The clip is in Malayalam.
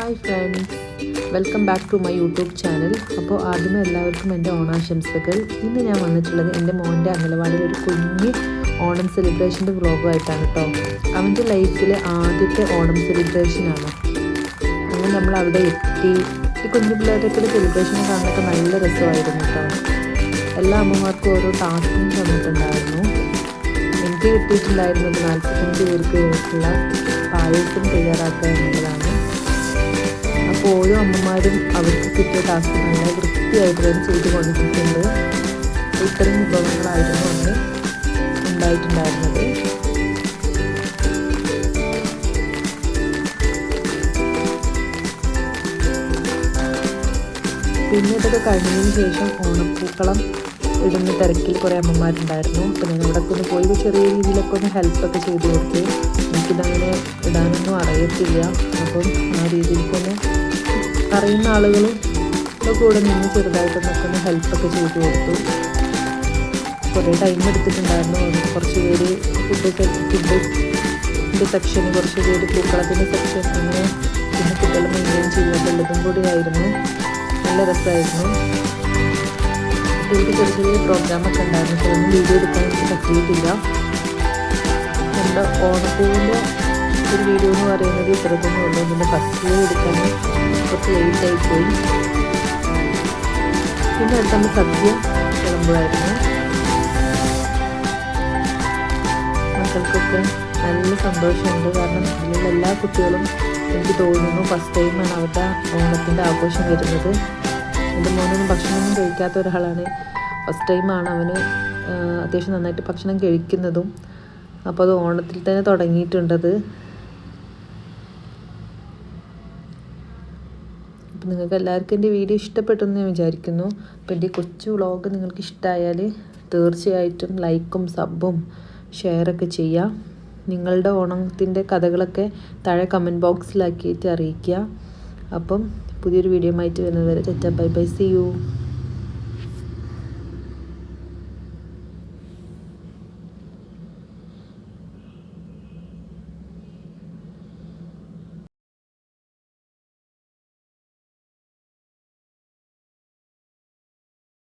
Hi friends, welcome back to my YouTube channel. അപ്പോൾ ആദ്യമേ എല്ലാവർക്കും എൻ്റെ ഓണാശംസകൾ. ഇന്ന് ഞാൻ വന്നിട്ടുള്ളത് എൻ്റെ മോൻ്റെ അംഗനവാടിയിൽ ഒരു കുഞ്ഞ് ഓണം സെലിബ്രേഷൻ്റെ വ്ളോഗുമായിട്ടാണ് കേട്ടോ. അവൻ്റെ ലൈഫിലെ ആദ്യത്തെ ഓണം സെലിബ്രേഷനാണ്. അങ്ങനെ നമ്മൾ അവിടെ എത്തി. ഈ കുഞ്ഞു പിള്ളേരുടെ സെലിബ്രേഷൻ കാണാനൊക്കെ നല്ല രസമായിരുന്നു കേട്ടോ. എല്ലാ അമ്മമാർക്കും ഓരോ ടാസ്കും തന്നിട്ടുണ്ടായിരുന്നു. എനിക്ക് കിട്ടിയിട്ടുണ്ടായിരുന്നത് 45 പേർക്കുള്ള പായസം തയ്യാറാക്കുക എന്നുള്ളതാണ്. അപ്പോൾ ഓരോ അമ്മമാരും അവർക്ക് കിട്ടിയ ടാസ്ക് നല്ല വൃത്തിയായിട്ട് തന്നെ ചെയ്ത് കൊണ്ടിട്ടുണ്ട്. ഇത്തരം വിഭവങ്ങളായിരുന്നു അന്ന് ഉണ്ടായിട്ടുണ്ടായിരുന്നത്. പിന്നെ ഇതൊക്കെ കഴിഞ്ഞതിന് ശേഷം ഓണപ്പൂക്കളം ഇടുന്ന തിരക്കിൽ കുറേ അമ്മമാരുണ്ടായിരുന്നു. അപ്പോൾ ഞാൻ ഇവിടെ ഒന്ന് പോയി ചെറിയ രീതിയിലൊക്കെ ഒന്ന് ഹെൽപ്പൊക്കെ ചെയ്ത് കൊടുത്ത്. എനിക്കിതങ്ങനെ ഇടാനൊന്നും അറിയത്തില്ല. അപ്പം ആ രീതിയിൽക്കൊന്ന് അറിയുന്ന ആളുകളും കൂടെ നിന്ന് ചെറുതായിട്ടൊന്നൊക്കെ ഒന്ന് ഹെൽപ്പൊക്കെ ചെയ്ത് കൊടുത്തു. കുറേ ടൈം എടുത്തിട്ടുണ്ടായിരുന്നു. കുറച്ച് പേര് ഫുഡിൻ്റെ സെക്ഷന്, കുറച്ച് പേര് പൂക്കളത്തിൻ്റെ സെക്ഷൻ, അങ്ങനെ പിന്നെ കുട്ടികളെ മെയിൻറ്റെയിൻ ചെയ്യാനുള്ളതും കൂടിയായിരുന്നു. നല്ല രസമായിരുന്നു. കുട്ടികൾക്ക് ചെറിയ ചെറിയ പ്രോഗ്രാമൊക്കെ ഉണ്ടായിരുന്നു. ചിലപ്പോൾ വീഡിയോ എടുക്കാൻ എനിക്ക് പറ്റിയിട്ടില്ല. നമ്മുടെ ഓണപ്പൂവിൻ്റെ ഒരു വീഡിയോ എന്ന് പറയുന്നത് ഇത്രയൊന്നും ഉള്ളൂ. ഇതിൻ്റെ ഫസ്റ്റ് എടുക്കാൻ കുറച്ച് ലേറ്റായി പോയി. പിന്നെ അടുത്ത് നമ്മൾ സദ്യ വിളമ്പുമായിരുന്നു. മക്കൾക്കൊക്കെ നല്ല സന്തോഷമുണ്ട്. കാരണം ഇതിലുള്ള എല്ലാ കുട്ടികളും എനിക്ക് തോന്നുന്നു ഫസ്റ്റ് ടൈമാണ് അവരുടെ ഓണത്തിൻ്റെ ആഘോഷം വരുന്നത്. എൻ്റെ മോനൊന്നും ഭക്ഷണമൊന്നും കഴിക്കാത്ത ഒരാളാണ്. ഫസ്റ്റ് ടൈമാണ് അവന് അത്യാവശ്യം നന്നായിട്ട് ഭക്ഷണം കഴിക്കുന്നതും. അപ്പോൾ അത് ഓണത്തിൽ തന്നെ തുടങ്ങിയിട്ടുണ്ടത്. അപ്പോൾ നിങ്ങൾക്ക് എല്ലാവർക്കും എൻ്റെ വീഡിയോ ഇഷ്ടപ്പെട്ടെന്ന് ഞാൻ വിചാരിക്കുന്നു. അപ്പോൾ എൻ്റെ കൊച്ചു വ്ളോഗ് നിങ്ങൾക്ക് ഇഷ്ടമായാൽ തീർച്ചയായിട്ടും ലൈക്കും സബും ഷെയറൊക്കെ ചെയ്യുക. നിങ്ങളുടെ ഓണത്തിൻ്റെ കഥകളൊക്കെ താഴെ കമൻറ്റ് ബോക്സിലാക്കിയിട്ട് അറിയിക്കുക. അപ്പം പുതിയൊരു വീഡിയോ ആയിട്ട് വരുന്നത് വരെ ബൈ ബൈ, സീ യു.